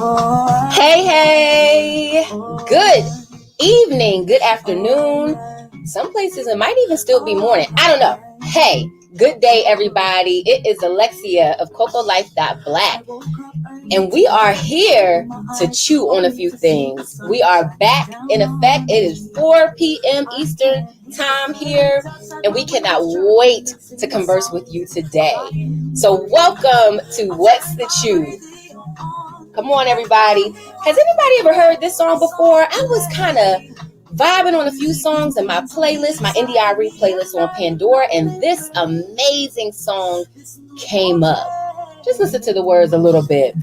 Hey, hey, good evening, good afternoon. Some places it might even still be morning. I don't know. Hey, good day, everybody. It is Alexia of CocoLife.Black, and we are here to chew on a few things. We are back in effect. It is 4 p.m. Eastern time here, and we cannot wait to converse with you today. So welcome to What's the Chew? Come on, everybody. Has anybody ever heard this song before? I was kind of vibing on a few songs in my playlist, my NDIRE playlist on Pandora, and this amazing song came up. Just listen to the words a little bit.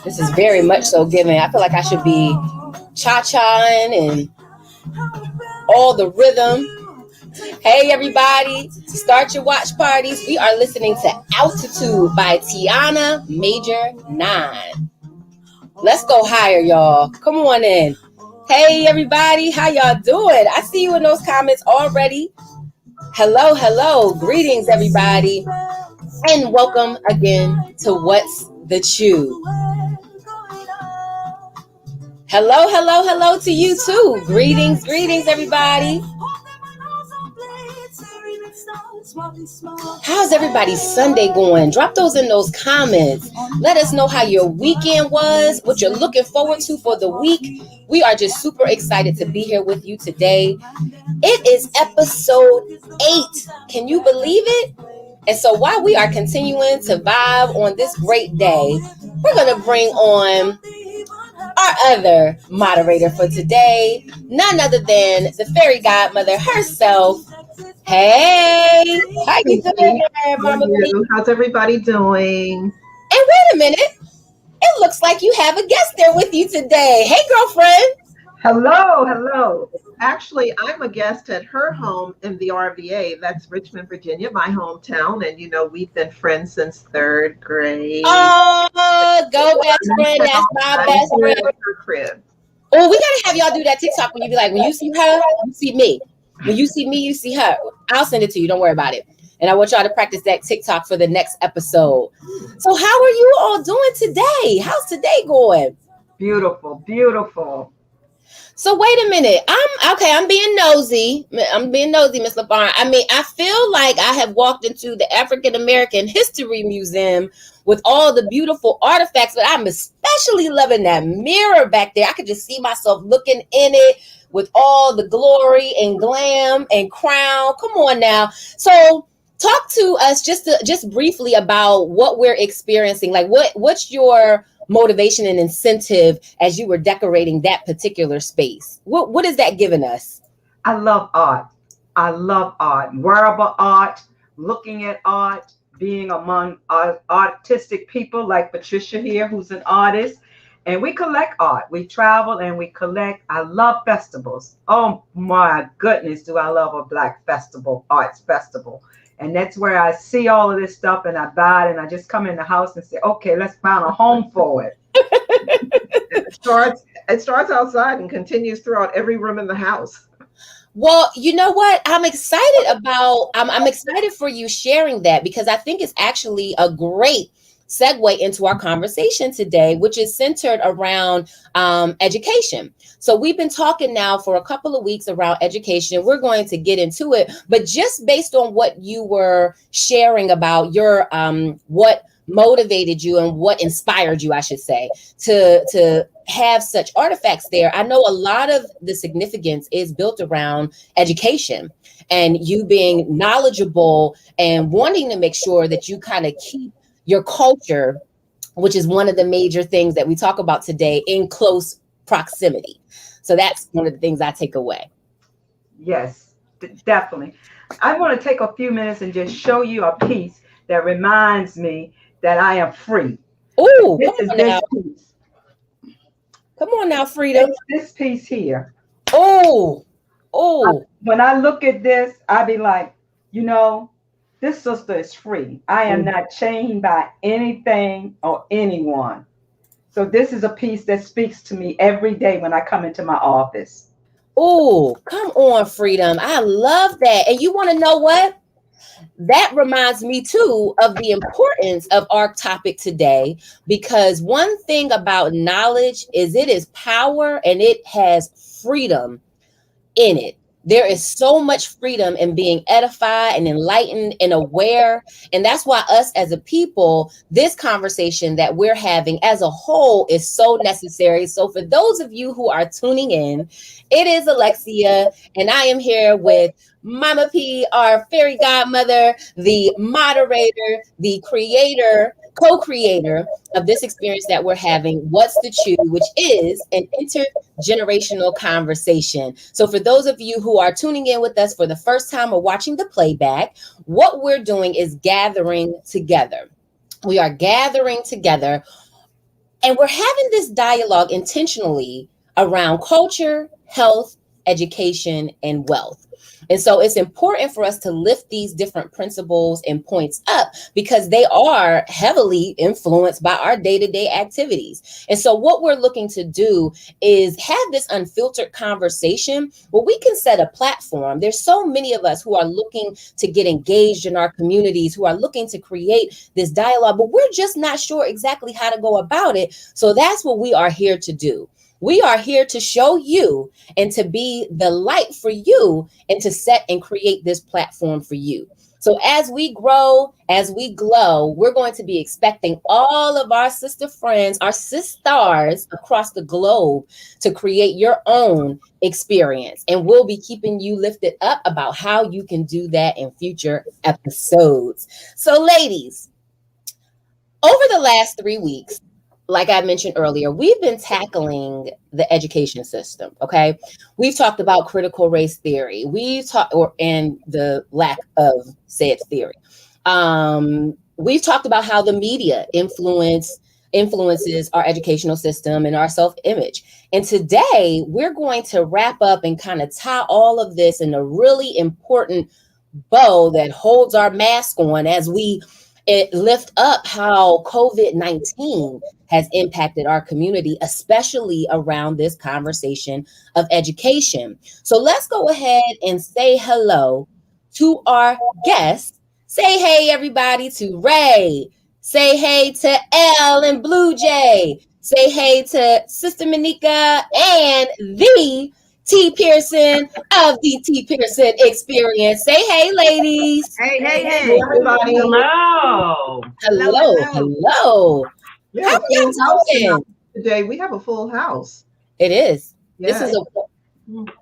This is very much so giving. I feel like I should be cha-chaing and all the rhythm. Hey, everybody. Start your watch parties. We are listening to Altitude by Tiana Major 9. Let's go higher, y'all. Come on in. Hey, everybody. How y'all doing? I see you in those comments already. Hello, hello. Greetings, everybody. And welcome again to What's the Chew? Hello, hello, hello to you too. Greetings, greetings, everybody. How's everybody's Sunday going? Drop those in those comments. Let us know how your weekend was, what you're looking forward to for the week. We are just super excited to be here with you today. It is episode 8. Can you believe it? And so while we are continuing to vibe on this great day, we're going to bring on our other moderator for today, none other than the fairy godmother herself. Hey, how you doing, Mama P? How's everybody doing? And wait a minute, it looks like you have a guest there with you today. Hey, girlfriend. Hello. Actually, I'm a guest at her home in the RVA. That's Richmond, Virginia, my hometown. And, we've been friends since 3rd grade. Oh, go best friend. That's my best friend. Her crib. Oh, we got to have y'all do that TikTok when you be like, when you see her, you see me. When you see me, you see her. I'll send it to you. Don't worry about it. And I want y'all to practice that TikTok for the next episode. So how are you all doing today? How's today going? Beautiful. So wait a minute. I'm being nosy. Miss LaFarne. I mean, I feel like I have walked into the African American History Museum with all the beautiful artifacts, but I'm especially loving that mirror back there. I could just see myself looking in it with all the glory and glam and crown. Come on now. So talk to us just briefly about what we're experiencing. Like what's your motivation and incentive as you were decorating that particular space? What is that giving us? I love art. Wearable art, looking at art, being among artistic people like Patricia here, who's an artist. And we collect art. We travel and we collect. I love festivals. Oh my goodness, do I love a Black festival, arts festival. And that's where I see all of this stuff and I buy it and I just come in the house and say, okay, let's find a home for it. It starts outside and continues throughout every room in the house. Well, you know what? I'm excited for you sharing that because I think it's actually a great segue into our conversation today, which is centered around education. So we've been talking now for a couple of weeks around education. We're going to get into it, but just based on what you were sharing about your what motivated you and what inspired you, I should say, to have such artifacts there. I know a lot of the significance is built around education and you being knowledgeable and wanting to make sure that you kind of keep your culture, which is one of the major things that we talk about today, in close proximity. So that's one of the things I take away. Yes, definitely. I want to take a few minutes and just show you a piece that reminds me that I am free. Oh, come on now, Freedom. It's this piece here. Oh. When I look at this, I be like, this sister is free. I am not chained by anything or anyone. So this is a piece that speaks to me every day when I come into my office. Oh, come on, Freedom. I love that. And you want to know what? That reminds me too of the importance of our topic today, because one thing about knowledge is it is power and it has freedom in it. There is so much freedom in being edified and enlightened and aware. And that's why us as a people, this conversation that we're having as a whole is so necessary. So for those of you who are tuning in, it is Alexia, and I am here with Mama P, our fairy godmother, the moderator, the creator, co-creator of this experience that we're having, What's the Chew, which is an intergenerational conversation. So for those of you who are tuning in with us for the first time or watching the playback, what we're doing is gathering together. We are gathering together and we're having this dialogue intentionally around culture, health, education, and wealth. And so it's important for us to lift these different principles and points up because they are heavily influenced by our day-to-day activities. And so what we're looking to do is have this unfiltered conversation where we can set a platform. There's so many of us who are looking to get engaged in our communities, who are looking to create this dialogue, but we're just not sure exactly how to go about it. So that's what we are here to do. We are here to show you and to be the light for you and to set and create this platform for you. So as we grow, as we glow, we're going to be expecting all of our sister friends, our sisters across the globe to create your own experience. And we'll be keeping you lifted up about how you can do that in future episodes. So ladies, over the last 3 weeks, like I mentioned earlier, we've been tackling the education system. Okay. We've talked about critical race theory. We've talked and the lack of said theory. We've talked about how the media influences our educational system and our self-image. And today we're going to wrap up and kind of tie all of this in a really important bow that holds our mask on as we lift up how COVID-19 has impacted our community, especially around this conversation of education. So let's go ahead and say hello to our guests. Say hey, everybody, to Ray. Say hey to L and Blue Jay. Say hey to Sister Monica and the T. Pearson of the T. Pearson Experience. Say hey, ladies. Hey, Hey, everybody. Hello. Hello. Yeah, How y'all doing? today we have a full house. It is. Yeah. This is a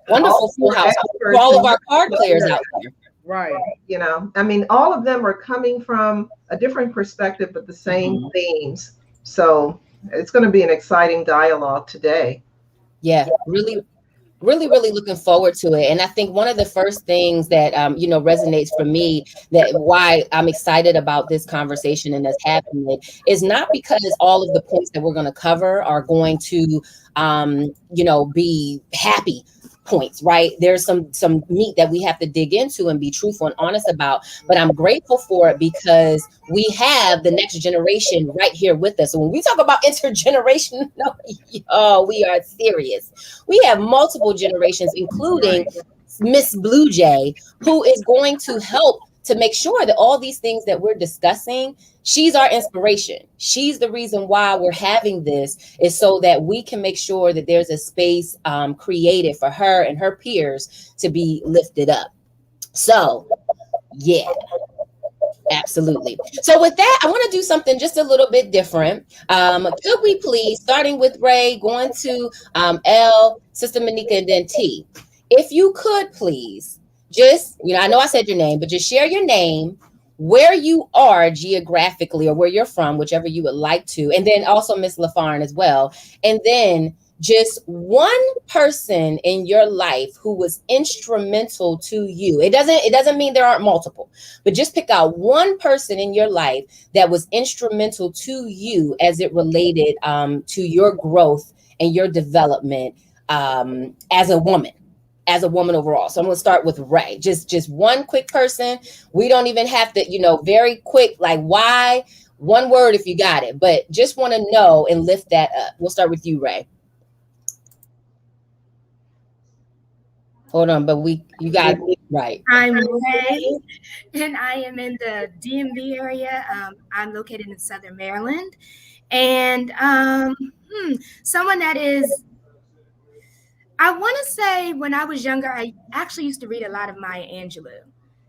wonderful full house. For all of our card players out there. right. You know, I mean, all of them are coming from a different perspective, but the same themes. So it's going to be an exciting dialogue today. Yeah, really looking forward to it. And I think one of the first things that resonates for me, that why I'm excited about this conversation and us having it, is not because all of the points that we're going to cover are going to be happy points, right? There's some meat that we have to dig into and be truthful and honest about, but I'm grateful for it because we have the next generation right here with us. So when we talk about intergenerational, we are serious. We have multiple generations, including Miss Blue Jay, who is going to help to make sure that all these things that we're discussing, she's our inspiration. She's the reason why we're having this, is so that we can make sure that there's a space created for her and her peers to be lifted up. So, yeah. Absolutely. So with that, I want to do something just a little bit different. Could we please, starting with Ray, going to L, Sister Monica, and then T, if you could please, just, I know I said your name, but just share your name, where you are geographically or where you're from, whichever you would like to, and then also Miss LaFarn as well. And then just one person in your life who was instrumental to you. It doesn't mean there aren't multiple, but just pick out one person in your life that was instrumental to you as it related to your growth and your development as a woman overall. So I'm going to start with Ray. Just one quick person. We don't even have to, very quick, like why, one word if you got it, but just want to know and lift that up. We'll start with you, Ray. Hold on, but you got right. I'm Ray, and I am in the DMV area. I'm located in Southern Maryland, and someone that is. I want to say when I was younger, I actually used to read a lot of Maya Angelou.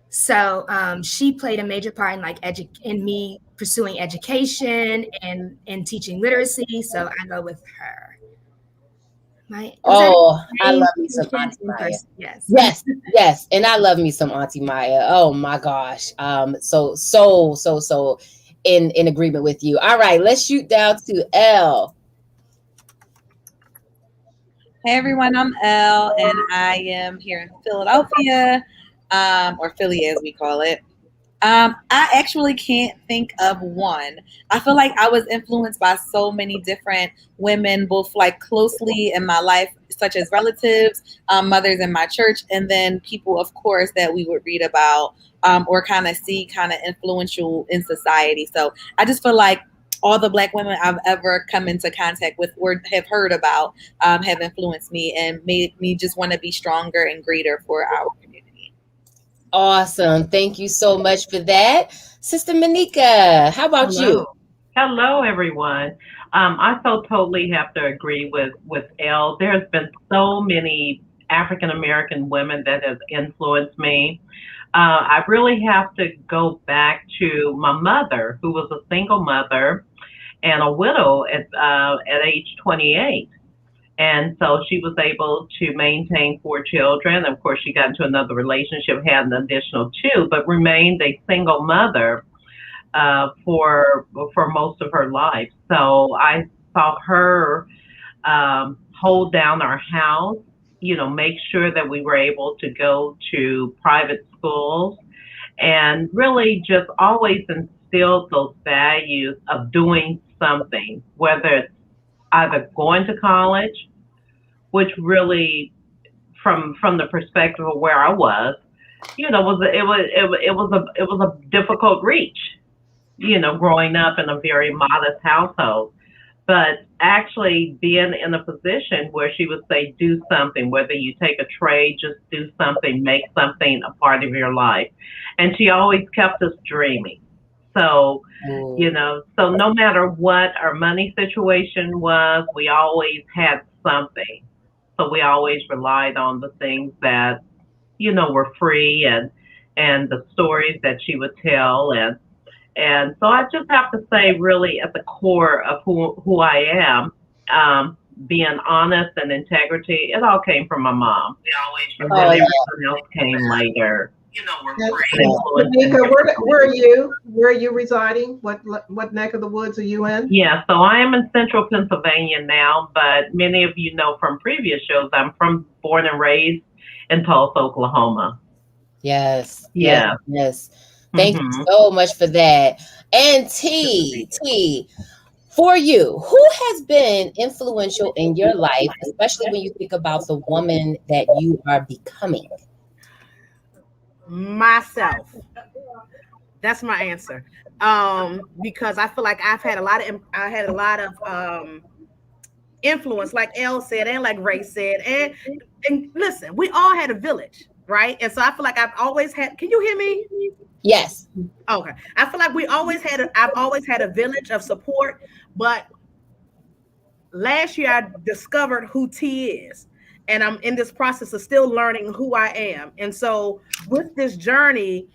So she played a major part in in me pursuing education and teaching literacy. So I go with her. Was that Oh, I same love me some person? Auntie Same Maya. person? Yes. Yes, yes, and I love me some Auntie Maya. Oh my gosh. So in agreement with you. All right, let's shoot down to L. Hey everyone, I'm Elle, and I am here in Philadelphia, or Philly as we call it. I actually can't think of one. I feel like I was influenced by so many different women, both like closely in my life, such as relatives, mothers in my church, and then people, of course, that we would read about or kind of see kind of influential in society. So I just feel like all the Black women I've ever come into contact with or have heard about have influenced me and made me just want to be stronger and greater for our community. Awesome. Thank you so much for that. Sister Monica, how about Hello. you? Hello, everyone. I so totally have to agree with Elle. There's been so many African American women that have influenced me. I really have to go back to my mother, who was a single mother and a widow at age 28. And so she was able to maintain four children. Of course, she got into another relationship, had an additional two, but remained a single mother for most of her life. So I saw her hold down our house, make sure that we were able to go to private schools, and really just always instilled those values of doing something, whether it's either going to college, which really, from the perspective of where I was, it was a difficult reach, growing up in a very modest household. But actually being in a position where she would say, do something, whether you take a trade, just do something, make something a part of your life. And she always kept us dreaming. So, Ooh. so no matter what our money situation was, we always had something. So we always relied on the things that, were free, and the stories that she would tell, and so I just have to say, really, at the core of who I am, being honest and integrity, it all came from my mom. And then Oh yeah. everything else came later. Monica, where are you? Where are you residing? What neck of the woods are you in? Yeah, so I am in central Pennsylvania now, but many of you know from previous shows, I'm born and raised in Tulsa, Oklahoma. Yes. Yes. Yeah. Yes. Thank you Hmm. so much for that. And T, for you, who has been influential in your life, especially when you think about the woman that you are becoming? Myself. That's my answer. Because I feel like I had a lot of influence, like Elle said, and like Ray said, and listen, we all had a village, right? And so I feel like I've always had. Can you hear me? Yes. Okay. I feel like I've always had a village of support, but last year I discovered who T is. And I'm in this process of still learning who I am. And so with this journey,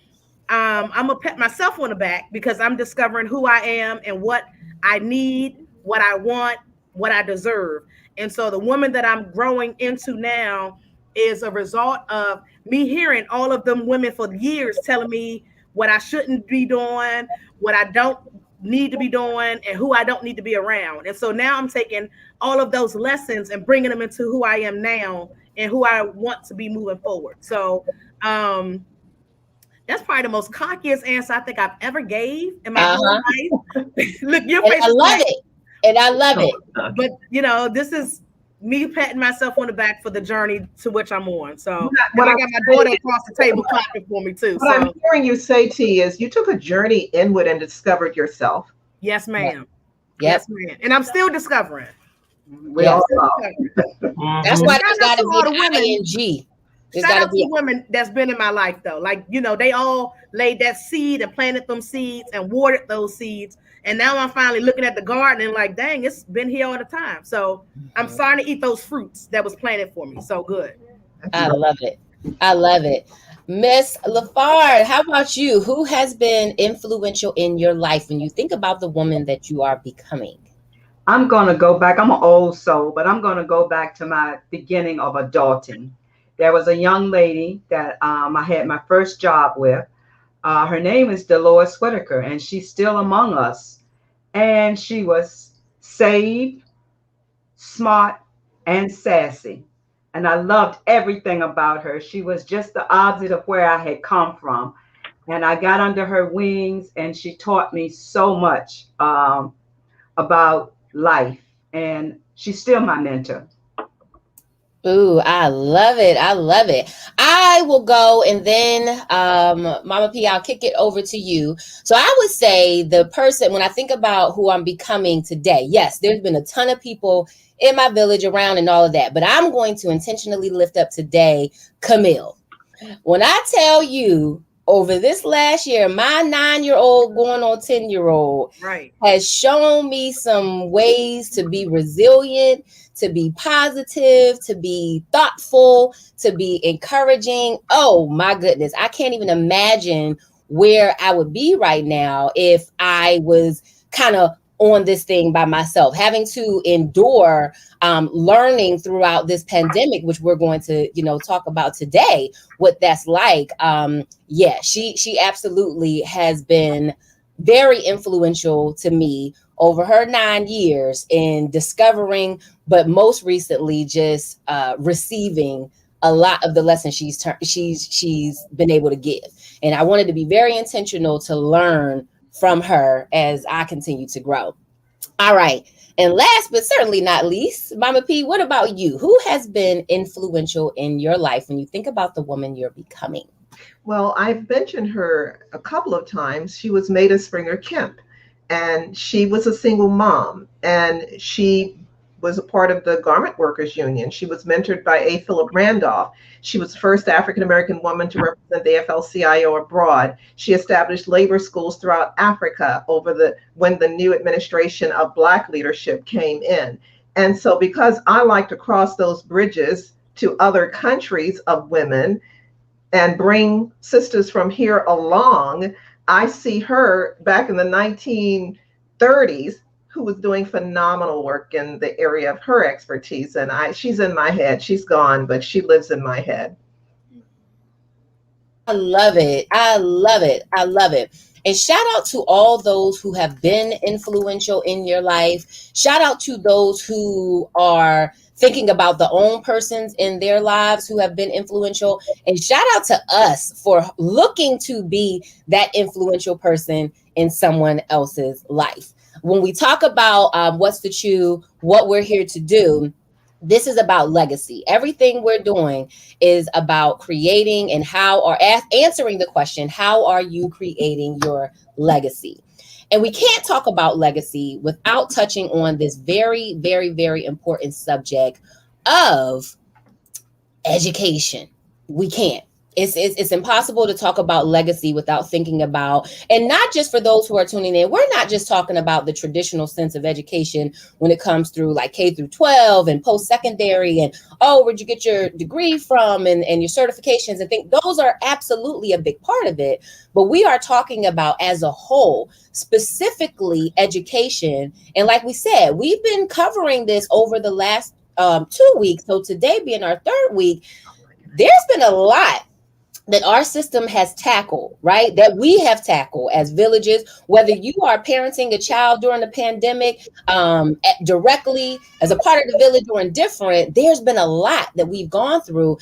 I'm gonna pat myself on the back because I'm discovering who I am and what I need, what I want, what I deserve. And so the woman that I'm growing into now is a result of me hearing all of them women for years telling me what I shouldn't be doing, what I don't need to be doing, and who I don't need to be around. And so now I'm taking all of those lessons and bringing them into who I am now and who I want to be moving forward. So, that's probably the most cockiest answer I think I've ever gave in my whole Uh-huh. life. Look, your And face I is love like, it. And I love it. but this is me patting myself on the back for the journey to which I'm on. So, What and I I'm got my daughter across the table clapping for me too. what I'm So, hearing you say, T, is you took a journey inward and discovered yourself. yes, ma'am. Yep. Yes, ma'am. And I'm still discovering. We Yes. all are. That's Hmm. why Shout there's out got to to be all an the women. ing. There's Shout got to out to be. the women that's been in my life though. Like, they all laid that seed and planted them seeds and watered those seeds. And now I'm finally looking at the garden and like, dang, it's been here all the time. So I'm starting to eat those fruits that was planted for me. So good. I love it. I love it. Miss LaFard, how about you? Who has been influential in your life when you think about the woman that you are becoming? I'm going to go back. I'm an old soul, but I'm going to go back to my beginning of adulting. There was a young lady that I had my first job with. Her name is Dolores Whitaker, and she's still among us. And she was saved, smart, and sassy. And I loved everything about her. She was just the opposite of where I had come from. And I got under her wings, and she taught me so much about life. And she's still my mentor. Ooh, I love it. I love it. I will go and then Mama P, I'll kick it over to you. So I would say the person, when I think about who I'm becoming today, yes, there's been a ton of people in my village around and all of that, but I'm going to intentionally lift up today Camille. When I tell you over this last year, my 9-year-old going on 10-year-old Right. has shown me some ways to be resilient, to be positive, to be thoughtful, to be encouraging. Oh my goodness. I can't even imagine where I would be right now if I was kind of on this thing by myself, having to endure learning throughout this pandemic, which we're going to, talk about today, what that's like. Yeah, she absolutely has been very influential to me over her 9 years in discovering, but most recently just receiving a lot of the lessons she's been able to give. And I wanted to be very intentional to learn from her as I continue to grow. All right. And last but certainly not least, Mama P, what about you? Who has been influential in your life when you think about the woman you're becoming? Well, I've mentioned her a couple of times. She was Maida Springer Kemp, and she was a single mom, and she was a part of the Garment Workers Union. She was mentored by A. Philip Randolph. She was the first African American woman to represent the AFL-CIO abroad. She established labor schools throughout Africa when the new administration of Black leadership came in. And so because I like to cross those bridges to other countries of women and bring sisters from here along, I see her back in the 1930s who was doing phenomenal work in the area of her expertise. And she's in my head. She's gone, but she lives in my head. I love it. I love it. I love it. And shout out to all those who have been influential in your life. Shout out to those who are thinking about the own persons in their lives who have been influential. And shout out to us for looking to be that influential person in someone else's life. When we talk about what's the chew, what we're here to do, this is about legacy. Everything we're doing is about creating and answering the question, how are you creating your legacy? And we can't talk about legacy without touching on this very, very, very important subject of education. We can't. It's impossible to talk about legacy without thinking about, and not just for those who are tuning in, we're not just talking about the traditional sense of education when it comes through like K through 12 and post-secondary and, where'd you get your degree from and your certifications and things. Those are absolutely a big part of it. But we are talking about as a whole, specifically education. And like we said, we've been covering this over the last 2 weeks. So today being our third week, there's been a lot that our system has tackled, right? That we have tackled as villages, whether you are parenting a child during the pandemic, directly as a part of the village or indifferent, there's been a lot that we've gone through.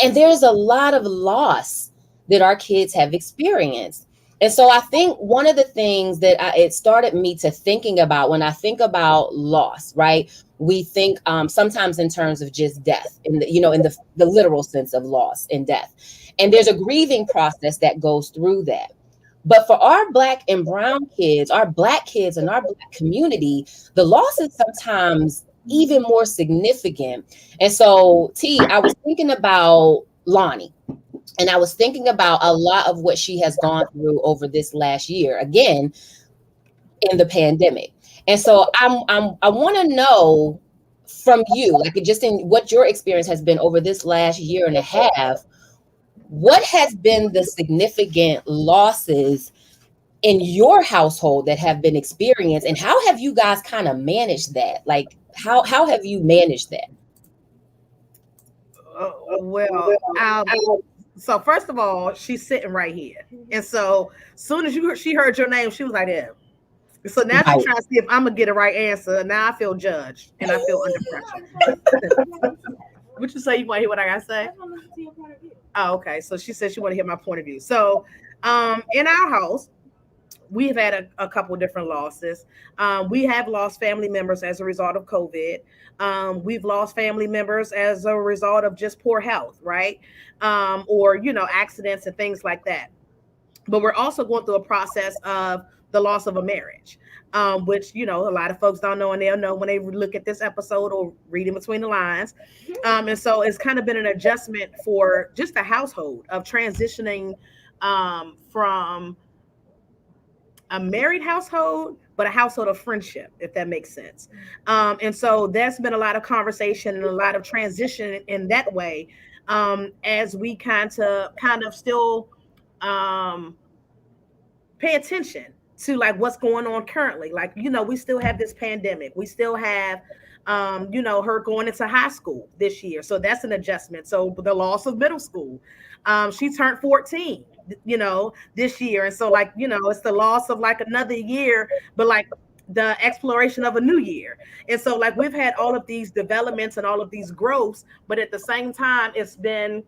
And there's a lot of loss that our kids have experienced. And so I think one of the things that it started me to thinking about when I think about loss, right? We think sometimes in terms of just death, in the literal sense of loss and death. And there's a grieving process that goes through that. But for our Black and brown kids, our Black kids and our Black community, the loss is sometimes even more significant. And so, T, I was thinking about Lonnie. And I was thinking about a lot of what she has gone through over this last year, again, in the pandemic. And so I want to know from you, like just in what your experience has been over this last year and a half, what has been the significant losses in your household that have been experienced, and how have you guys kind of managed that? Like, how have you managed that? Well, so first of all, she's sitting right here, and so soon as she heard your name, she was like, "Yeah." So now she's Right. trying to see if I'm gonna get a right answer. Now I feel judged and I feel under pressure. What you say? You want to hear what I gotta say? Oh, okay. So she said she want to hear my point of view. So, in our house, we've had a couple of different losses. We have lost family members as a result of COVID. We've lost family members as a result of just poor health, right? Or accidents and things like that. But we're also going through a process of the loss of a marriage, which a lot of folks don't know, and they'll know when they look at this episode or read in between the lines. And so it's kind of been an adjustment for just the household of transitioning from a married household, but a household of friendship, if that makes sense. And so there's been a lot of conversation and a lot of transition in that way, as we kind of still pay attention to like what's going on currently. Like, we still have this pandemic. We still have, her going into high school this year. So that's an adjustment. So the loss of middle school. She turned 14, this year. And so like, it's the loss of like another year, but like the exploration of a new year. And so like we've had all of these developments and all of these growths, but at the same time, it's been,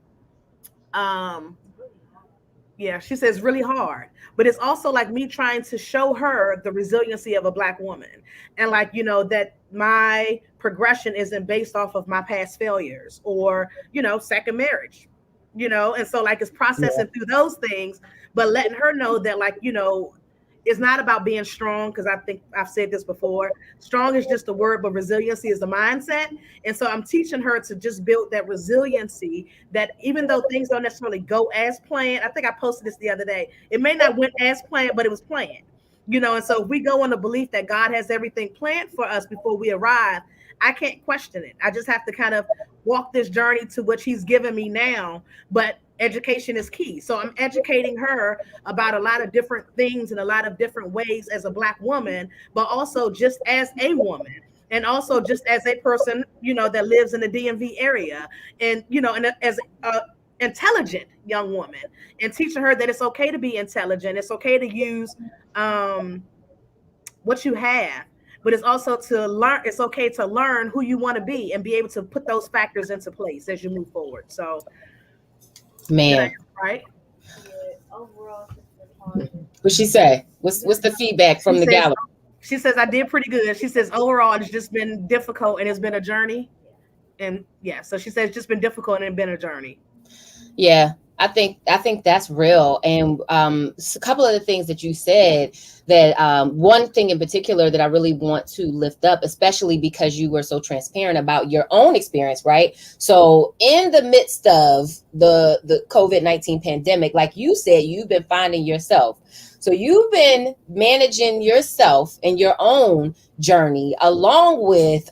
yeah, she says really hard, but it's also like me trying to show her the resiliency of a Black woman. And like, that my progression isn't based off of my past failures or, second marriage, and so like it's processing through those things, but letting her know that like, it's not about being strong, because I think I've said this before. Strong is just a word, but resiliency is the mindset. And so I'm teaching her to just build that resiliency, that even though things don't necessarily go as planned, I think I posted this the other day. It may not went as planned, but it was planned. And so if we go on the belief that God has everything planned for us before we arrive, I can't question it. I just have to kind of walk this journey to which he's given me now. But education is key. So I'm educating her about a lot of different things and a lot of different ways as a Black woman, but also just as a woman. And also just as a person, that lives in the DMV area, and, and as a intelligent young woman, and teaching her that it's okay to be intelligent. It's okay to use what you have, but it's also to learn. It's okay to learn who you want to be and be able to put those factors into place as you move forward. So, Man, right? what she say? What's the feedback from the gallery? She says I did pretty good. She says overall it's just been difficult and it's been a journey. And yeah, so she says it's just been difficult and it's been a journey. Yeah, I think that's real. And a couple of the things that you said, that one thing in particular that I really want to lift up, especially because you were so transparent about your own experience, right? So in the midst of the COVID-19 pandemic, like you said, you've been finding yourself. So you've been managing yourself and your own journey, along with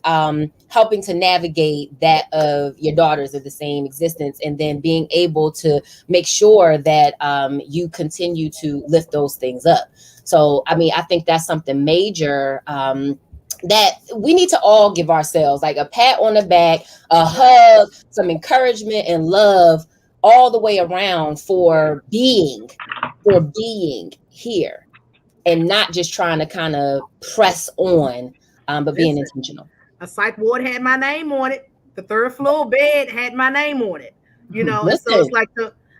helping to navigate that of your daughters of the same existence, and then being able to make sure that you continue to lift those things up. So, I mean, I think that's something major that we need to all give ourselves, like a pat on the back, a hug, some encouragement and love all the way around for being here, and not just trying to kind of press on, but being intentional. A psych ward had my name on it. The third floor bed had my name on it. And so it's like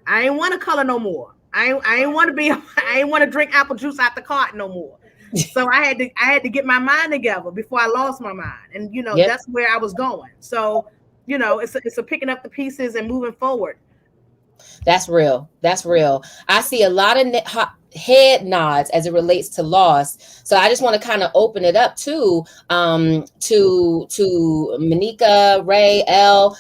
I ain't want to color no more. I ain't want to be. I ain't want to drink apple juice out the carton no more. So I had to get my mind together before I lost my mind, and that's where I was going. So it's a picking up the pieces and moving forward. That's real. I see a lot of head nods as it relates to loss. So I just want to kind of open it up to Monica, Ray, L,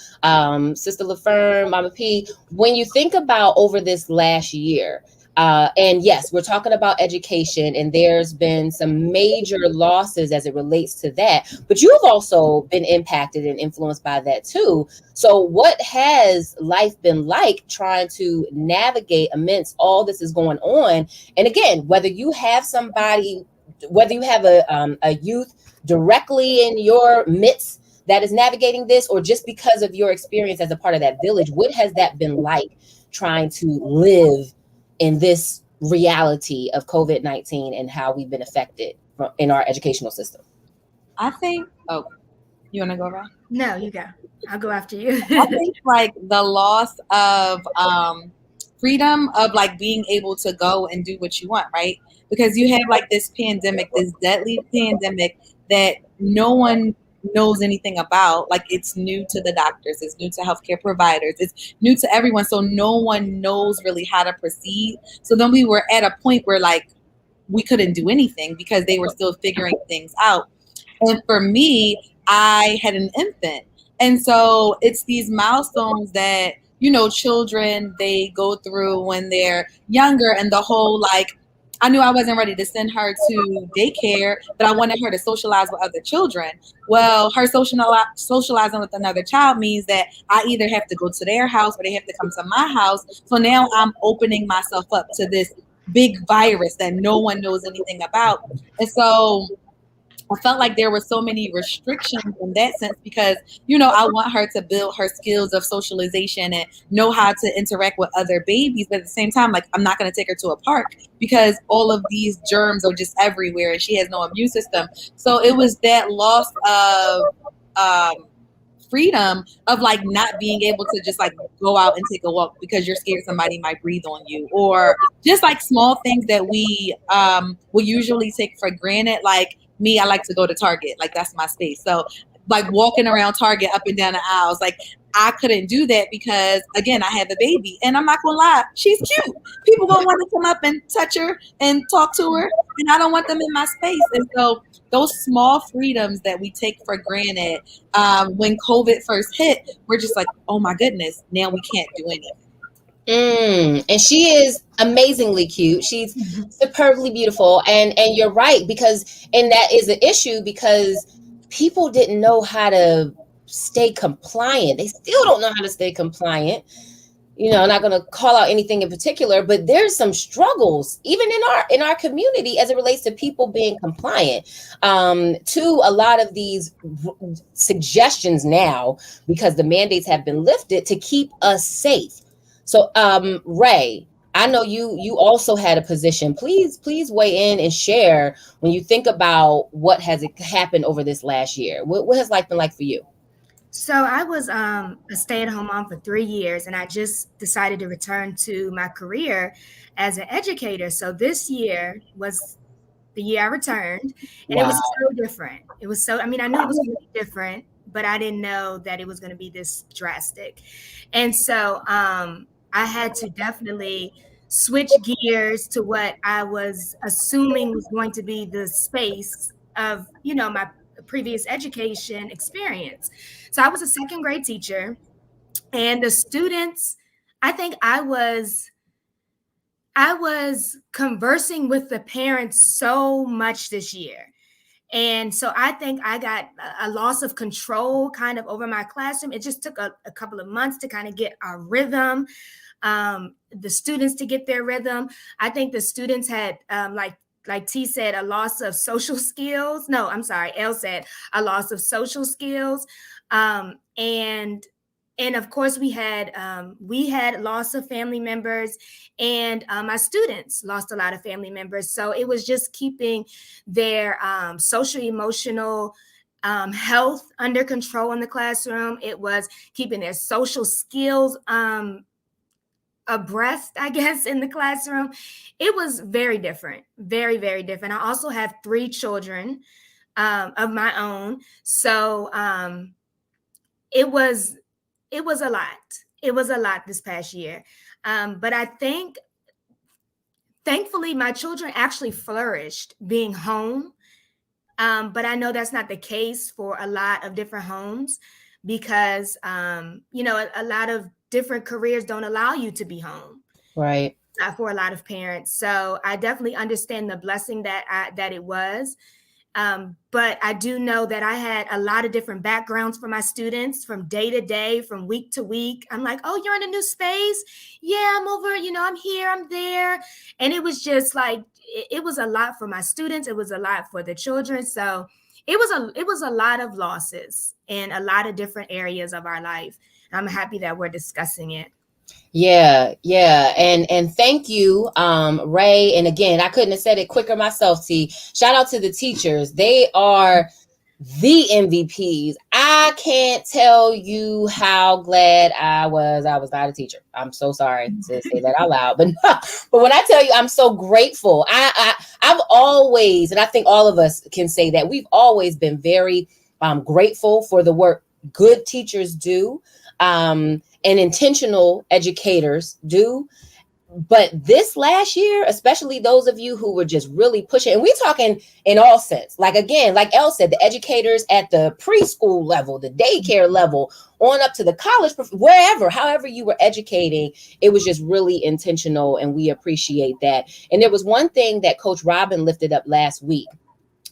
Sister LaFerme, Mama P. When you think about over this last year, and yes, we're talking about education, and there's been some major losses as it relates to that. But you've also been impacted and influenced by that too. So, what has life been like trying to navigate amidst all this is going on? And again, whether you have somebody, whether you have a youth directly in your midst that is navigating this, or just because of your experience as a part of that village, what has that been like trying to live in this reality of COVID-19 and how we've been affected in our educational system? I think, oh, you want to go, Ray? No, you go. I'll go after you. I think like the loss of freedom of like being able to go and do what you want, right? Because you have like this pandemic, this deadly pandemic that no one knows anything about. Like it's new to the doctors, it's new to healthcare providers, it's new to everyone. So no one knows really how to proceed. So then we were at a point where like we couldn't do anything because they were still figuring things out. And for me, I had an infant. And so it's these milestones that, you know, children, they go through when they're younger, and the whole like, I knew I wasn't ready to send her to daycare, but I wanted her to socialize with other children. Well, her socializing with another child means that I either have to go to their house or they have to come to my house. So now I'm opening myself up to this big virus that no one knows anything about. And so I felt like there were so many restrictions in that sense because, you know, I want her to build her skills of socialization and know how to interact with other babies. But at the same time, like, I'm not going to take her to a park because all of these germs are just everywhere and she has no immune system. So it was that loss of freedom of like not being able to just like go out and take a walk because you're scared somebody might breathe on you, or just like small things that we will usually take for granted. Like me, I like to go to Target, like that's my space. So like walking around Target up and down the aisles, like I couldn't do that because again I have a baby, and I'm not gonna lie, she's cute. People gonna want to come up and touch her and talk to her, and I don't want them in my space. And so those small freedoms that we take for granted, when COVID first hit, we're just like, oh my goodness, now we can't do anything. And she is amazingly cute. She's superbly beautiful, and you're right, because and that is an issue because people didn't know how to stay compliant. They still don't know how to stay compliant. You know, I'm not going to call out anything in particular, but there's some struggles even in our community as it relates to people being compliant to a lot of these suggestions now, because the mandates have been lifted to keep us safe. So, Ray, I know you also had a position. Please weigh in and share when you think about what has happened over this last year. What has life been like for you? So I was a stay-at-home mom for 3 years, and I just decided to return to my career as an educator. So this year was the year I returned, and it was Wow. so different. It was so, I mean, I knew it was going to be different, but I didn't know that it was going to be this drastic. And so I had to definitely switch gears to what I was assuming was going to be the space of, you know, my previous education experience. So I was a second grade teacher, and the students, I think I was conversing with the parents so much this year. And so I think I got a loss of control kind of over my classroom. It just took a couple of months to kind of get our rhythm, the students to get their rhythm. I think the students had, like T said, a loss of social skills. No, I'm sorry, L said a loss of social skills. And of course we had loss of family members, and my students lost a lot of family members. So it was just keeping their social emotional health under control in the classroom. It was keeping their social skills abreast, I guess, in the classroom. It was very different, very, very different. I also have 3 children of my own. So it was a lot. It was a lot this past year. But I think thankfully, my children actually flourished being home. But I know that's not the case for a lot of different homes because, a lot of different careers don't allow you to be home. Right. For a lot of parents. So I definitely understand the blessing that it was. But I do know that I had a lot of different backgrounds for my students from day to day, from week to week. I'm like, oh, you're in a new space? Yeah, I'm over, I'm here, I'm there. And it was just like, it was a lot for my students. It was a lot for the children. So it was a lot of losses in a lot of different areas of our life. And I'm happy that we're discussing it. Yeah, yeah. And thank you, Ray. And again, I couldn't have said it quicker myself, T. Shout out to the teachers. They are the MVPs. I can't tell you how glad I was not a teacher. I'm so sorry to say that out loud. But when I tell you I'm so grateful, I've always, and I think all of us can say that, we've always been very grateful for the work good teachers do. And intentional educators do. But this last year, especially those of you who were just really pushing, and we're talking in all sense, like, again, like Elle said, the educators at the preschool level, the daycare level, on up to the college, wherever, however you were educating, it was just really intentional, and we appreciate that. And there was one thing that Coach Robin lifted up last week,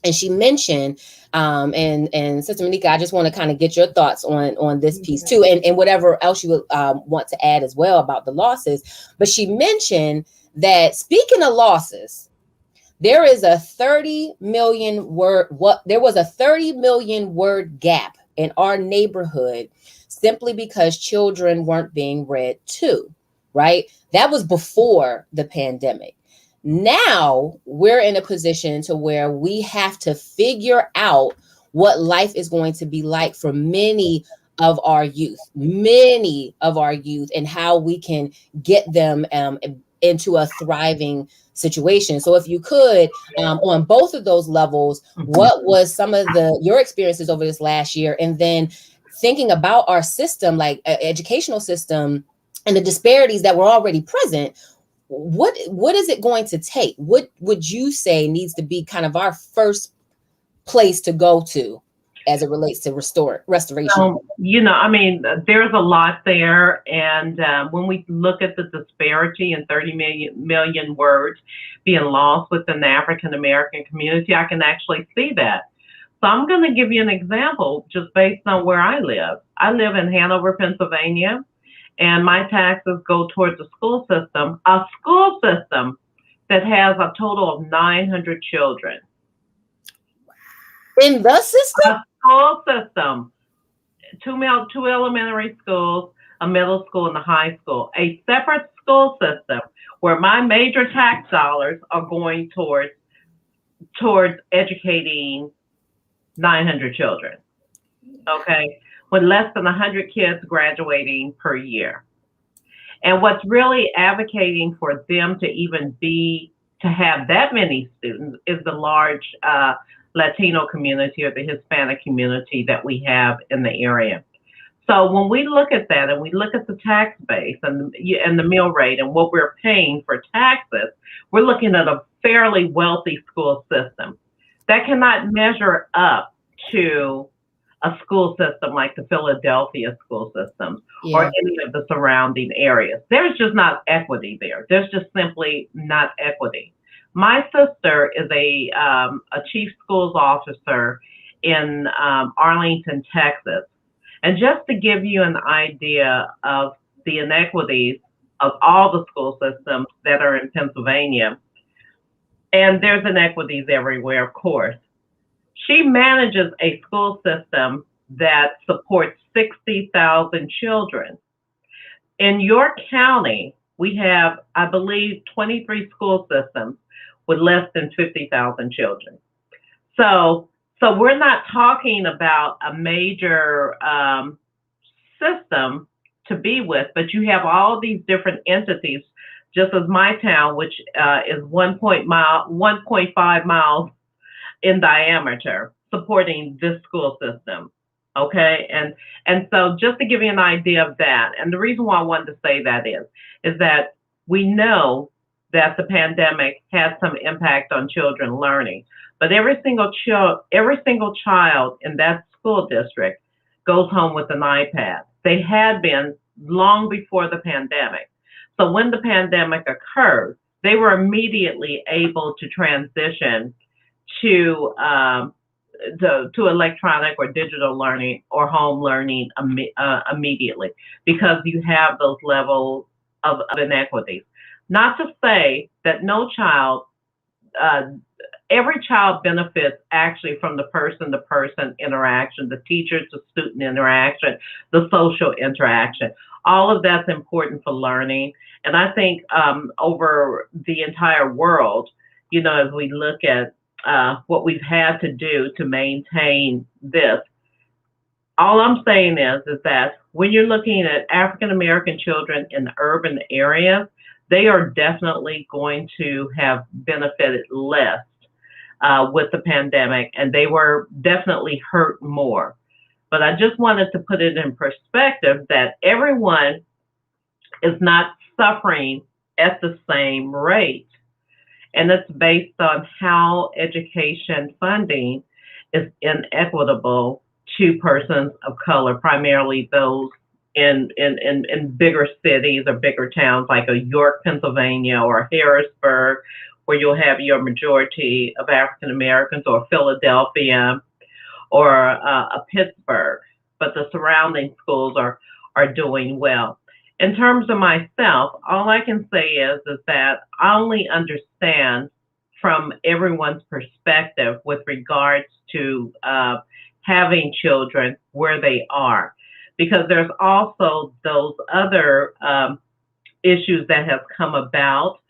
and she mentioned, and Sister Monica, I just want to kind of get your thoughts on this piece too, and whatever else you would want to add as well about the losses. But she mentioned that, speaking of losses, there is a 30 million word gap in our neighborhood simply because children weren't being read to, right? That was before the pandemic. Now we're in a position to where we have to figure out what life is going to be like for many of our youth, and how we can get them into a thriving situation. So if you could, on both of those levels, what was some of your experiences over this last year? And then thinking about our system, like educational system, and the disparities that were already present, what is it going to take? What would you say needs to be kind of our first place to go to as it relates to restoration? There's a lot there. And when we look at the disparity in 30 million words being lost within the African-American community, I can actually see that. So I'm going to give you an example just based on where I live. I live in Hanover, Pennsylvania. And my taxes go towards a school system that has a total of 900 children. In the system? A school system. Two elementary schools, a middle school, and a high school. A separate school system where my major tax dollars are going towards educating 900 children. Okay? With less than 100 kids graduating per year. And what's really advocating for them to have that many students is the large Latino community or the Hispanic community that we have in the area. So when we look at that and we look at the tax base and the mill rate and what we're paying for taxes, we're looking at a fairly wealthy school system that cannot measure up to a school system like the Philadelphia school system or any of the surrounding areas. There's just not equity there. There's just simply not equity. My sister is a chief schools officer in Arlington, Texas. And just to give you an idea of the inequities of all the school systems that are in Pennsylvania, and there's inequities everywhere, of course. She manages a school system that supports 60,000 children. In York County, we have, I believe, 23 school systems with less than 50,000 children. So we're not talking about a major system to be with, but you have all these different entities, just as my town, which is 1.5 miles in diameter, supporting this school system. Okay, and so just to give you an idea of that, and the reason why I wanted to say that is that we know that the pandemic had some impact on children learning. But every single child in that school district goes home with an iPad. They had been long before the pandemic. So when the pandemic occurred, they were immediately able to transition to to electronic or digital learning or home learning immediately, because you have those levels of inequities. Not to say that no child, uh, every child benefits actually from the person to person interaction, the teacher to student interaction, the social interaction. All of that's important for learning. And I think over the entire world, as we look at what we've had to do to maintain this, all I'm saying is that when you're looking at African American children in the urban areas, they are definitely going to have benefited less with the pandemic, and they were definitely hurt more. But I just wanted to put it in perspective that everyone is not suffering at the same rate. And it's based on how education funding is inequitable to persons of color, primarily those in bigger cities or bigger towns like a York, Pennsylvania, or Harrisburg, where you'll have your majority of African Americans, or Philadelphia, or a Pittsburgh. But the surrounding schools are doing well. In terms of myself, all I can say is that I only understand from everyone's perspective with regards to having children where they are, because there's also those other issues that have come about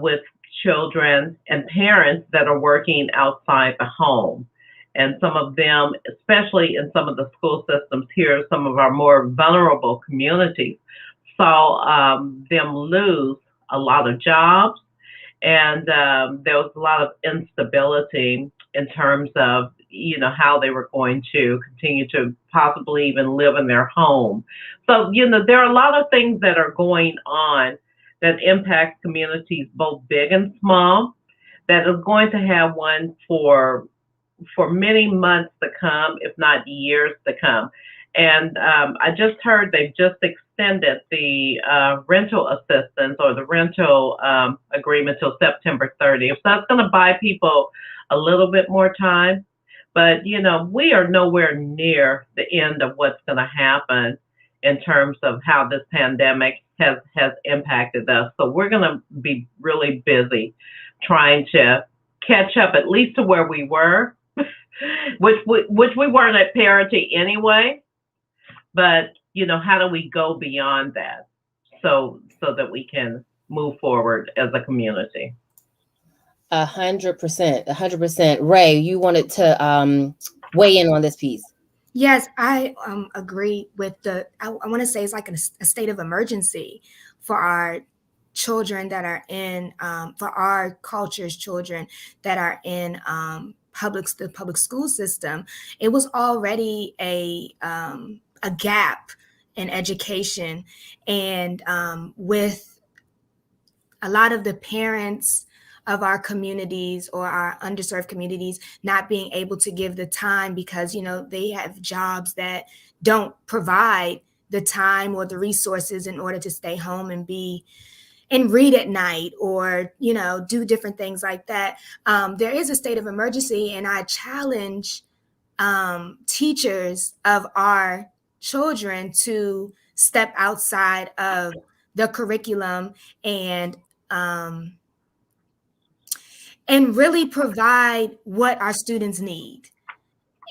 with children and parents that are working outside the home. And some of them, especially in some of the school systems here, some of our more vulnerable communities, saw them lose a lot of jobs. And there was a lot of instability in terms of, how they were going to continue to possibly even live in their home. So, there are a lot of things that are going on that impact communities, both big and small, that is going to have one for many months to come, if not years to come. And I just heard they've just extended the rental assistance or the rental agreement till September 30th. So that's going to buy people a little bit more time. But, we are nowhere near the end of what's going to happen in terms of how this pandemic has impacted us. So we're going to be really busy trying to catch up at least to where we were, which we weren't at parity anyway. But, how do we go beyond that so that we can move forward as a community? 100%, 100%. Ray, you wanted to weigh in on this piece. Yes, I agree with I want to say it's like a state of emergency for our children that are in, for our culture's children that are in the public school system. It was already a gap in education, and with a lot of the parents of our communities or our underserved communities not being able to give the time because, they have jobs that don't provide the time or the resources in order to stay home and read at night or, do different things like that. There is a state of emergency, and I challenge teachers of our children to step outside of the curriculum and really provide what our students need.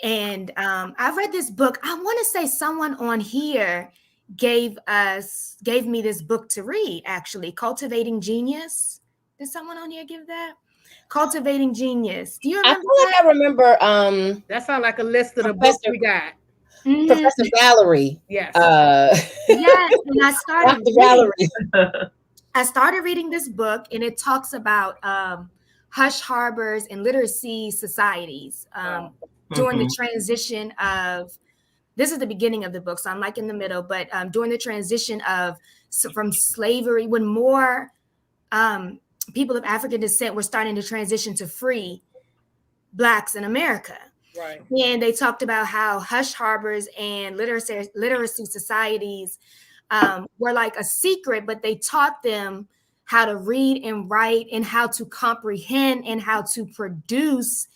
And I've read this book. I want to say someone on here gave me this book to read, actually, Cultivating Genius. Did someone on here give that? Cultivating Genius. Do you remember I feel like I remember that sounds like a list of the books we got. Mm-hmm. Professor Valerie. Yes. Yes, and I started reading this book, and it talks about hush harbors and literacy societies during the transition of, this is the beginning of the book, so I'm like in the middle, but during the transition from slavery, when more people of African descent were starting to transition to free Blacks in America. Right. And they talked about how hush harbors and literacy societies were like a secret, but they taught them how to read and write and how to comprehend and how to produce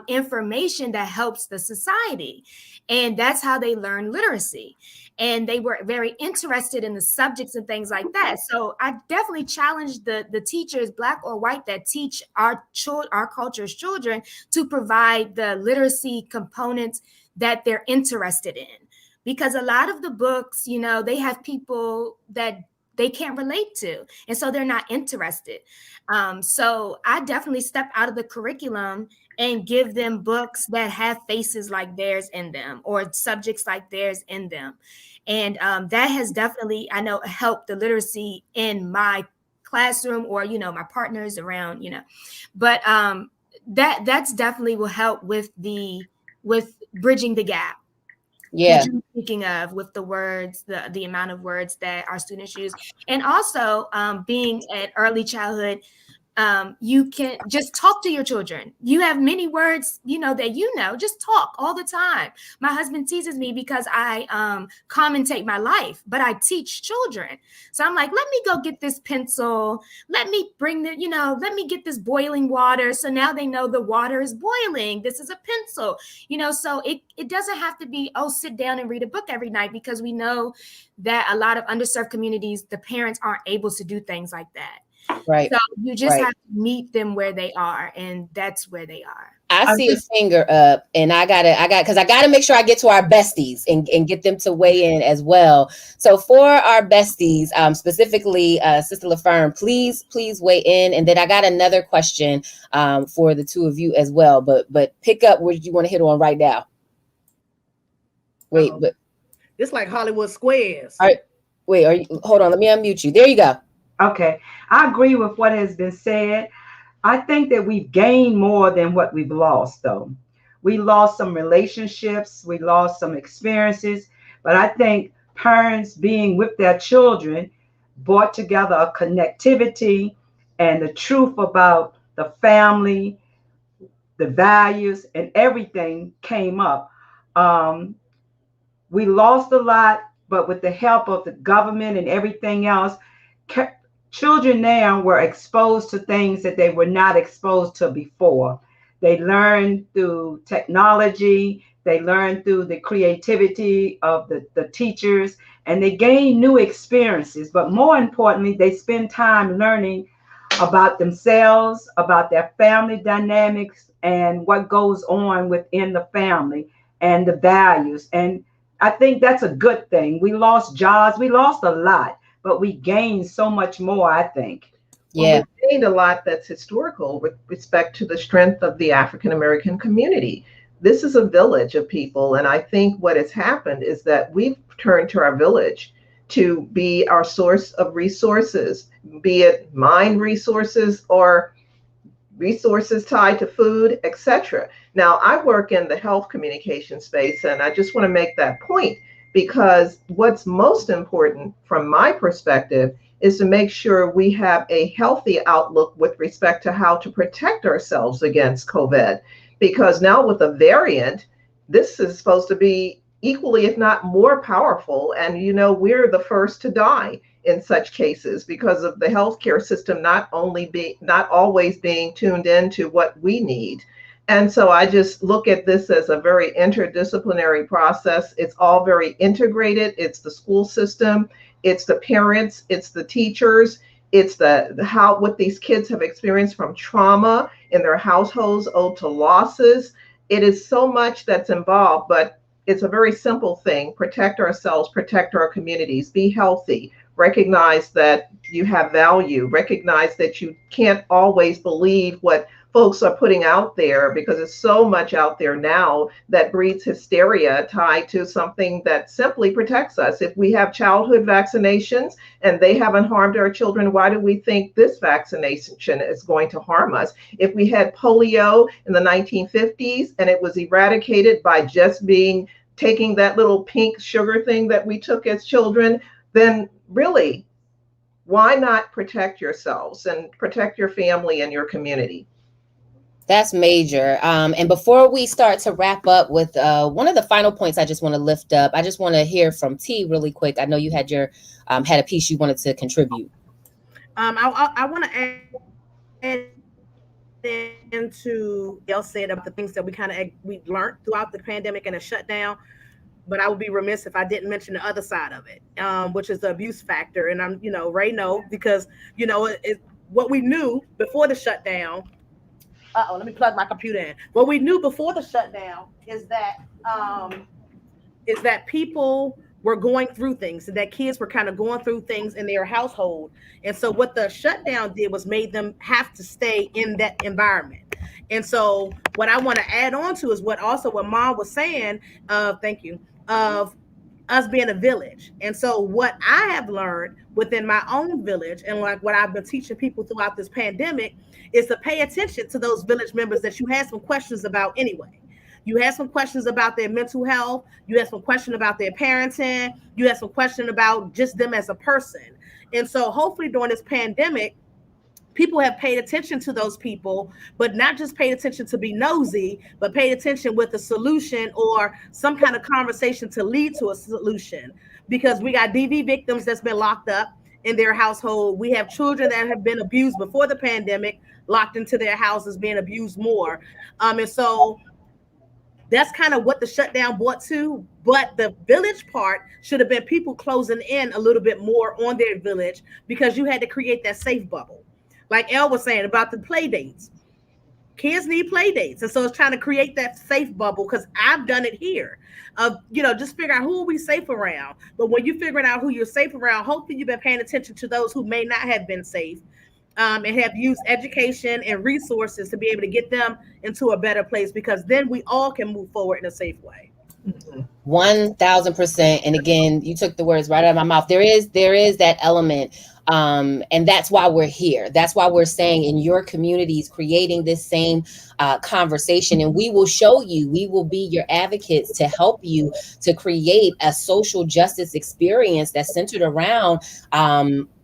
information that helps the society. And that's how they learn literacy. And they were very interested in the subjects and things like that. So I definitely challenge the teachers, Black or white, that teach our culture's children to provide the literacy components that they're interested in. Because a lot of the books, they have people that they can't relate to. And so they're not interested. So I definitely step out of the curriculum and give them books that have faces like theirs in them or subjects like theirs in them. And that has definitely, I know, helped the literacy in my classroom or, my partners around, but that's definitely will help with bridging the gap. Yeah. That you're speaking of with the words, the amount of words that our students use. And also being at early childhood, you can just talk to your children. You have many words, that just talk all the time. My husband teases me because I commentate my life, but I teach children. So I'm like, let me go get this pencil. Let me bring let me get this boiling water. So now they know the water is boiling. This is a pencil, so it doesn't have to be, sit down and read a book every night, because we know that a lot of underserved communities, the parents aren't able to do things like that. Right. So you just have to meet them where they are, and that's where they are. I see a finger up, and I gotta make sure I get to our besties and get them to weigh in as well. So for our besties, specifically Sister LaFern, please weigh in, and then I got another question for the two of you as well. But pick up what you want to hit on right now. Wait, but it's like Hollywood Squares. All right, wait, hold on? Let me unmute you. There you go. Okay, I agree with what has been said. I think that we've gained more than what we've lost, though. We lost some relationships, we lost some experiences, but I think parents being with their children brought together a connectivity and the truth about the family, the values, and everything came up. We lost a lot, but with the help of the government and everything else, children now were exposed to things that they were not exposed to before. They learned through technology, they learned through the creativity of the teachers, and they gained new experiences. But more importantly, they spend time learning about themselves, about their family dynamics, and what goes on within the family and the values. And I think that's a good thing. We lost jobs, we lost a lot, but we gained so much more, I think. Yeah. Well, we gained a lot that's historical with respect to the strength of the African American community. This is a village of people, and I think what has happened is that we've turned to our village to be our source of resources, be it mind resources or resources tied to food, etc. Now, I work in the health communication space, and I just want to make that point, because what's most important from my perspective is to make sure we have a healthy outlook with respect to how to protect ourselves against COVID. Because now with a variant, this is supposed to be equally, if not more powerful. And, we're the first to die in such cases because of the healthcare system not always being tuned into what we need. And so I just look at this as a very interdisciplinary process. It's all very integrated. It's the school system, it's the parents, it's the teachers, it's what these kids have experienced from trauma in their households owed to losses. It is so much that's involved, but it's a very simple thing. Protect ourselves, protect our communities, be healthy, recognize that you have value, recognize that you can't always believe what folks are putting out there, because it's so much out there now that breeds hysteria tied to something that simply protects us. If we have childhood vaccinations and they haven't harmed our children, why do we think this vaccination is going to harm us? If we had polio in the 1950s and it was eradicated by just taking that little pink sugar thing that we took as children, then really why not protect yourselves and protect your family and your community? That's major. And before we start to wrap up with one of the final points, I just want to lift up. I just want to hear from T really quick. I know you had your had a piece you wanted to contribute. I want to add into what L said about the things that we learned throughout the pandemic and the shutdown. But I would be remiss if I didn't mention the other side of it, which is the abuse factor. And Ray know because what we knew before the shutdown. Let me plug my computer in. What we knew before the shutdown is that people were going through things and that kids were kind of going through things in their household. And so what the shutdown did was made them have to stay in that environment. And so what I want to add on to is what Mom was saying, thank you, of us being a village. And so what I have learned within my own village and like what I've been teaching people throughout this pandemic is to pay attention to those village members that you had some questions about anyway. You had some questions about their mental health. You had some question about their parenting. You had some question about just them as a person. And so hopefully during this pandemic, people have paid attention to those people, but not just paid attention to be nosy, but paid attention with a solution or some kind of conversation to lead to a solution. Because we got DV victims that's been locked up in their household. We have children that have been abused before the pandemic, locked into their houses, being abused more. And so that's kind of what the shutdown brought to. But the village part should have been people closing in a little bit more on their village because you had to create that safe bubble. Like Elle was saying about the play dates. Kids need play dates. And so it's trying to create that safe bubble because I've done it here. Just figure out who are we safe around. But when you're figuring out who you're safe around, hopefully you've been paying attention to those who may not have been safe. And have used education and resources to be able to get them into a better place because then we all can move forward in a safe way. 1000%. And again, you took the words right out of my mouth. There is that element. And that's why we're here. That's why we're saying in your communities, creating this same conversation. And we will show you, we will be your advocates to help you to create a social justice experience that's centered around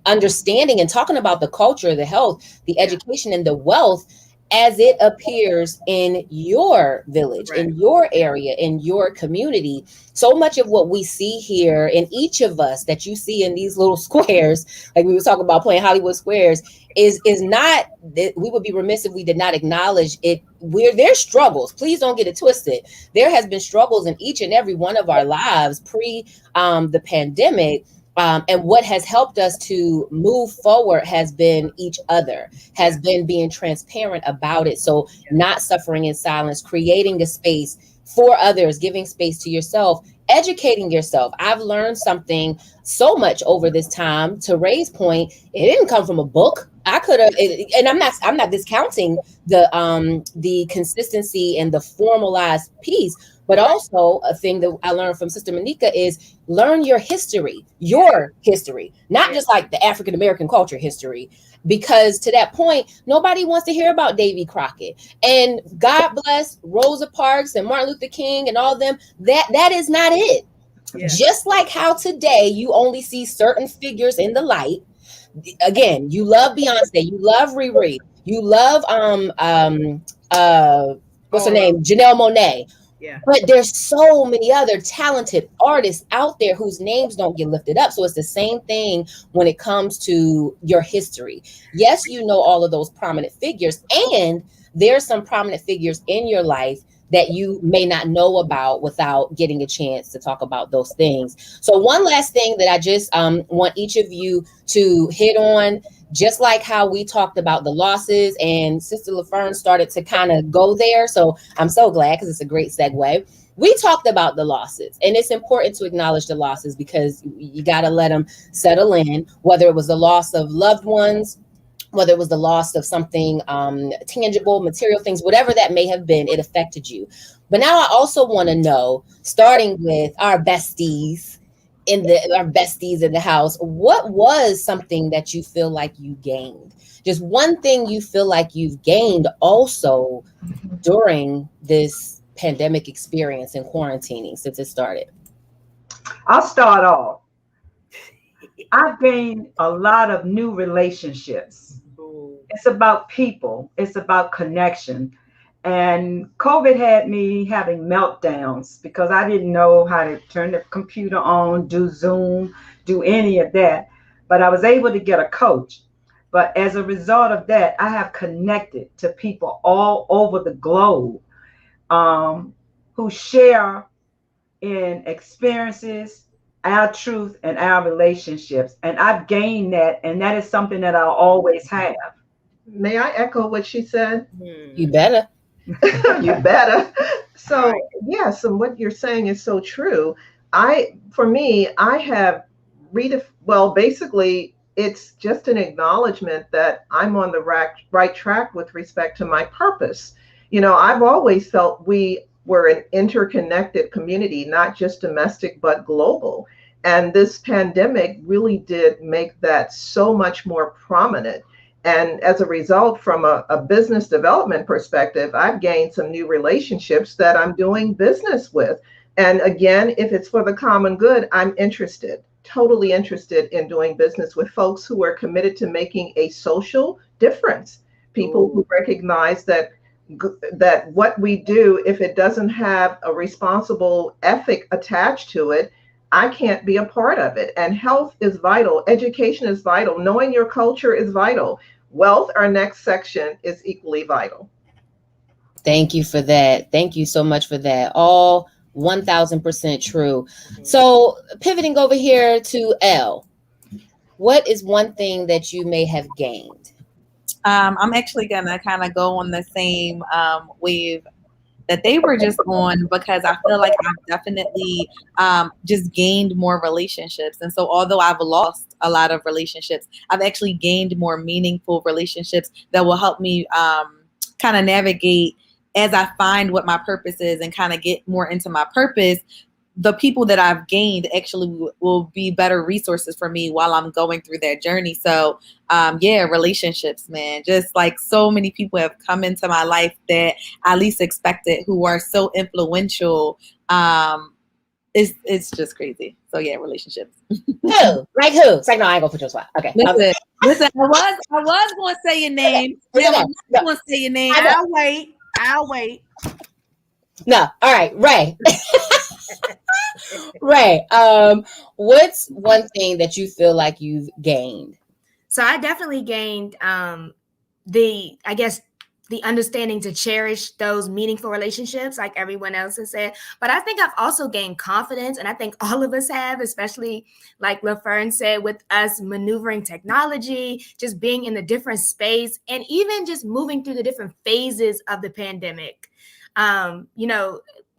understanding and talking about the culture, the health, the education, and the wealth as it appears in your village, right, in your area, in your community. So much of what we see here in each of us that you see in these little squares, like we were talking about playing Hollywood Squares, is not, we would be remiss if we did not acknowledge it. There's struggles. Please don't get it twisted. There has been struggles in each and every one of our lives pre the pandemic. And what has helped us to move forward has been each other, has been being transparent about it. So not suffering in silence, creating a space for others, giving space to yourself, educating yourself. I've learned something so much over this time. To Ray's point, it didn't come from a book. I could have, and I'm not discounting the consistency and the formalized piece. But also a thing that I learned from Sister Monica is learn your history, not just like the African-American culture history, because to that point, nobody wants to hear about Davy Crockett, and God bless Rosa Parks and Martin Luther King and all them. That is not it. Yeah. Just like how today you only see certain figures in the light. Again, you love Beyonce, you love Riri, you love what's her name? Janelle Monáe. Yeah. But there's so many other talented artists out there whose names don't get lifted up. So it's the same thing when it comes to your history. Yes, you know all of those prominent figures, and there's some prominent figures in your life that you may not know about without getting a chance to talk about those things. So one last thing that I just want each of you to hit on, just like how we talked about the losses and Sister LaFern started to kind of go there. So I'm so glad because it's a great segue. We talked about the losses, and it's important to acknowledge the losses because you got to let them settle in, whether it was the loss of loved ones, whether it was the loss of something tangible, material things, whatever that may have been, it affected you. But now I also want to know, starting with our besties in the house, what was something that you feel like you gained? Just one thing you feel like you've gained also during this pandemic experience and quarantining since it started. I'll start off. I've gained a lot of new relationships. It's about people, it's about connection. And COVID had me having meltdowns because I didn't know how to turn the computer on, do Zoom, do any of that. But I was able to get a coach. But as a result of that, I have connected to people all over the globe, who share in experiences, our truth, and our relationships. And I've gained that, and that is something that I'll always have. May I echo what she said? You better. You better. So yes, and what you're saying is so true. For me, I have well, basically, it's just an acknowledgement that I'm on the right track with respect to my purpose. I've always felt we were an interconnected community, not just domestic, but global. And this pandemic really did make that so much more prominent. And as a result, from a business development perspective, I've gained some new relationships that I'm doing business with. And again, if it's for the common good, I'm interested, totally interested in doing business with folks who are committed to making a social difference. People who recognize that what we do, if it doesn't have a responsible ethic attached to it, I can't be a part of it. And health is vital. Education is vital. Knowing your culture is vital. Wealth, our next section, is equally vital. Thank you for that. Thank you so much for that. All 1000% true. So pivoting over here to Elle, what is one thing that you may have gained? I'm actually gonna kind of go on the same wave that they were just on, because I feel like I've definitely just gained more relationships. And so although I've lost a lot of relationships, I've actually gained more meaningful relationships that will help me kind of navigate as I find what my purpose is and kind of get more into my purpose. The people that I've gained actually will be better resources for me while I'm going through that journey. So relationships, man, just like so many people have come into my life that I least expected, who are so influential. It's just crazy. So yeah, relationships. Who? Like who? It's like, no, I ain't gonna put your spot. Okay. Listen, I was gonna say your name. Okay. Now I'm not gonna say your name. I'll wait. No. All right, Ray. Ray, what's one thing that you feel like you've gained? So I definitely gained the understanding to cherish those meaningful relationships, like everyone else has said. But I think I've also gained confidence, and I think all of us have, especially like LaFern said, with us maneuvering technology, just being in the different space, and even just moving through the different phases of the pandemic.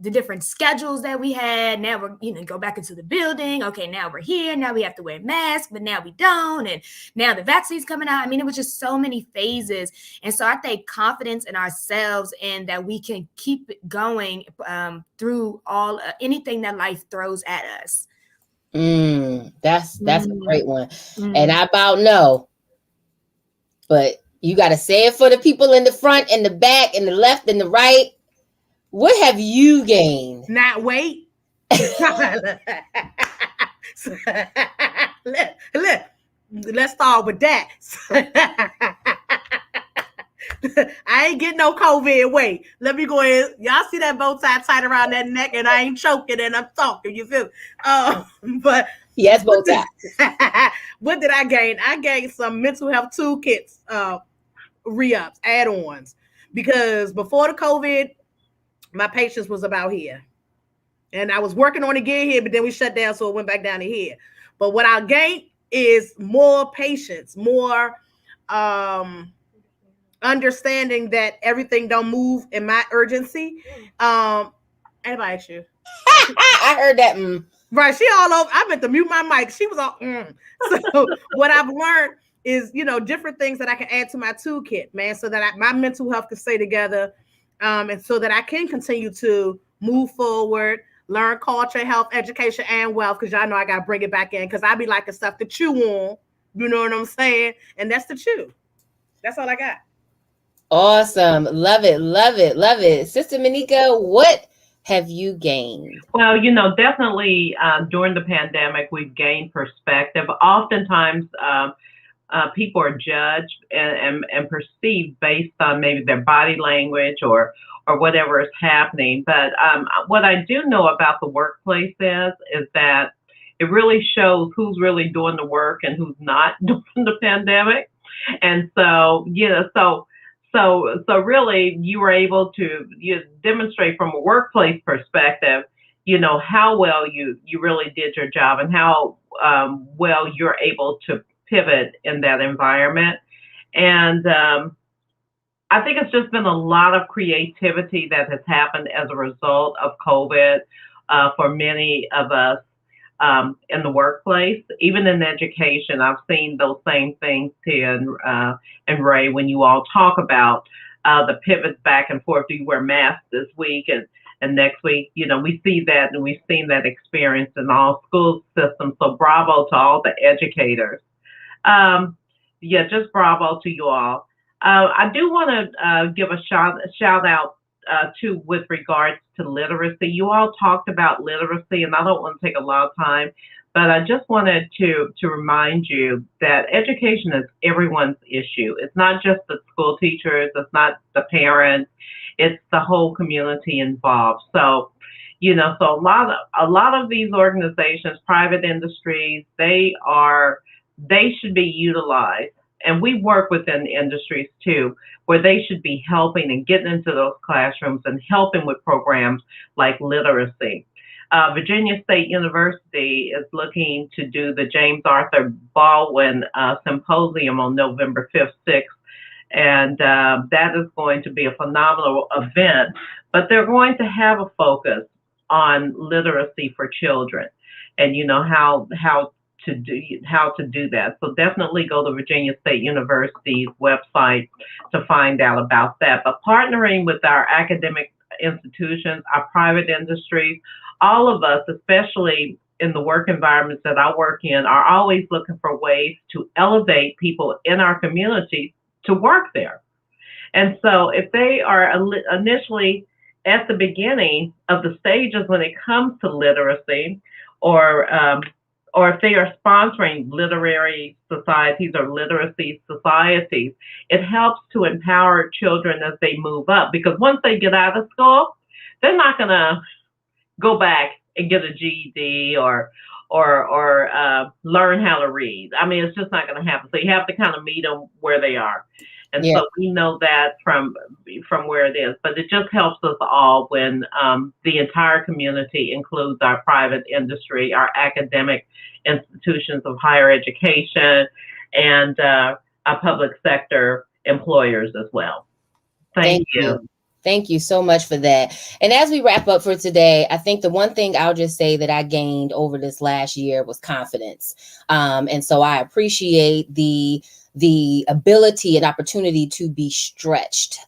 The different schedules that we had. Now we're, go back into the building. Okay, now we're here. Now we have to wear masks, but now we don't. And now the vaccine's coming out. I mean, it was just so many phases. And so I think confidence in ourselves and that we can keep going through anything that life throws at us. That's a great one. And I about know, but you got to say it for the people in the front and the back and the left and the right. What have you gained? Not wait. Let's start with that. I ain't getting no COVID. Wait, let me go ahead. Y'all see that bow tie tied around that neck, and I ain't choking and I'm talking. You feel? But yes, bow tie. What did I gain? I gained some mental health toolkits, re-ups, add-ons, because before the COVID, my patience was about here. And I was working on it again here, but then we shut down, so it went back down to here. But what I gained is more patience, more understanding that everything don't move in my urgency. Anybody ask you? I heard that. Right, she all over. I meant to mute my mic. She was all. So what I've learned is, different things that I can add to my toolkit, man, so that my mental health can stay together. And so that I can continue to move forward, learn culture, health, education, and wealth, because y'all know I got to bring it back in, because I be liking stuff to chew on. You know what I'm saying? And that's the chew. That's all I got. Awesome. Love it. Love it. Love it. Sister Monica, what have you gained? Well, definitely during the pandemic, we've gained perspective. Oftentimes, people are judged and perceived based on maybe their body language or whatever is happening. But what I do know about the workplace is that it really shows who's really doing the work and who's not during the pandemic. And so, so really, you were able to demonstrate from a workplace perspective, how well you really did your job and how well you're able to pivot in that environment. And I think it's just been a lot of creativity that has happened as a result of COVID for many of us in the workplace, even in education. I've seen those same things, Tia and Ray, when you all talk about the pivots back and forth. Do you wear masks this week and next week? We see that, and we've seen that experience in all school systems. So bravo to all the educators. Just bravo to you all. I do want to give a shout out to with regards to literacy. You all talked about literacy, and I don't want to take a lot of time, but I just wanted to remind you that education is everyone's issue. It's not just the school teachers, it's not the parents, it's the whole community involved. So, so a lot of these organizations, private industries, they should be utilized. And we work within industries too, where they should be helping and getting into those classrooms and helping with programs like literacy. Virginia State University is looking to do the James Arthur Baldwin Symposium on November 5th, 6th. And that is going to be a phenomenal event. But they're going to have a focus on literacy for children and, how to do that. So definitely go to Virginia State University's website to find out about that. But partnering with our academic institutions, our private industries, all of us, especially in the work environments that I work in, are always looking for ways to elevate people in our community to work there. And so if they are initially at the beginning of the stages when it comes to literacy, or if they are sponsoring literary societies or literacy societies, it helps to empower children as they move up. Because once they get out of school, they're not going to go back and get a GED or learn how to read. I mean, it's just not going to happen. So you have to kind of meet them where they are. And so we know that from where it is, but it just helps us all when the entire community includes our private industry, our academic institutions of higher education, and our public sector employers as well. Thank you. Thank you so much for that. And as we wrap up for today, I think the one thing I'll just say that I gained over this last year was confidence. And so I appreciate the ability and opportunity to be stretched.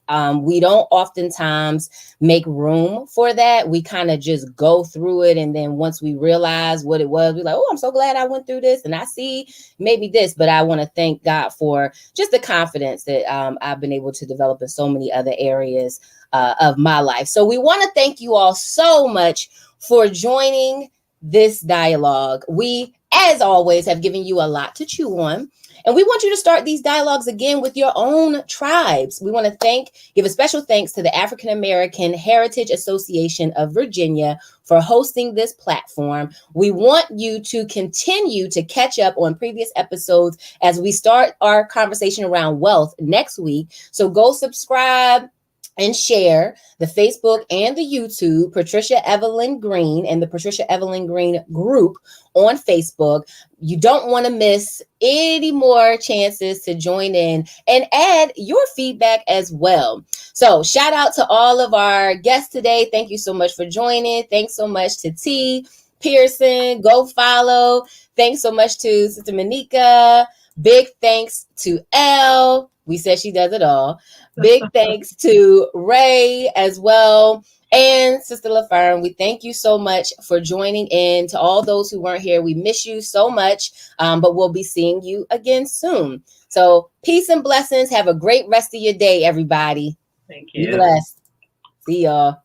We don't oftentimes make room for that. We kind of just go through it. And then once we realize what it was, we're like, oh, I'm so glad I went through this. And I see maybe this, but I want to thank God for just the confidence that I've been able to develop in so many other areas of my life. So we want to thank you all so much for joining this dialogue. We, as always, have given you a lot to chew on. And we want you to start these dialogues again with your own tribes. We want to give a special thanks to the African American Heritage Association of Virginia for hosting this platform. We want you to continue to catch up on previous episodes as we start our conversation around wealth next week. So go subscribe and share the Facebook and the YouTube, Patricia Evelyn Green and the Patricia Evelyn Green group on Facebook. You don't want to miss any more chances to join in and add your feedback as well. So shout out to all of our guests today. Thank you so much for joining. Thanks so much to T. Pearson. Go follow. Thanks so much to Sister Monica. Big thanks to Elle. We said she does it all. Big thanks to Ray as well. And Sister LaFern, we thank you so much for joining in. To all those who weren't here, we miss you so much, but we'll be seeing you again soon. So peace and blessings. Have a great rest of your day, everybody. Thank you. Be blessed. See y'all.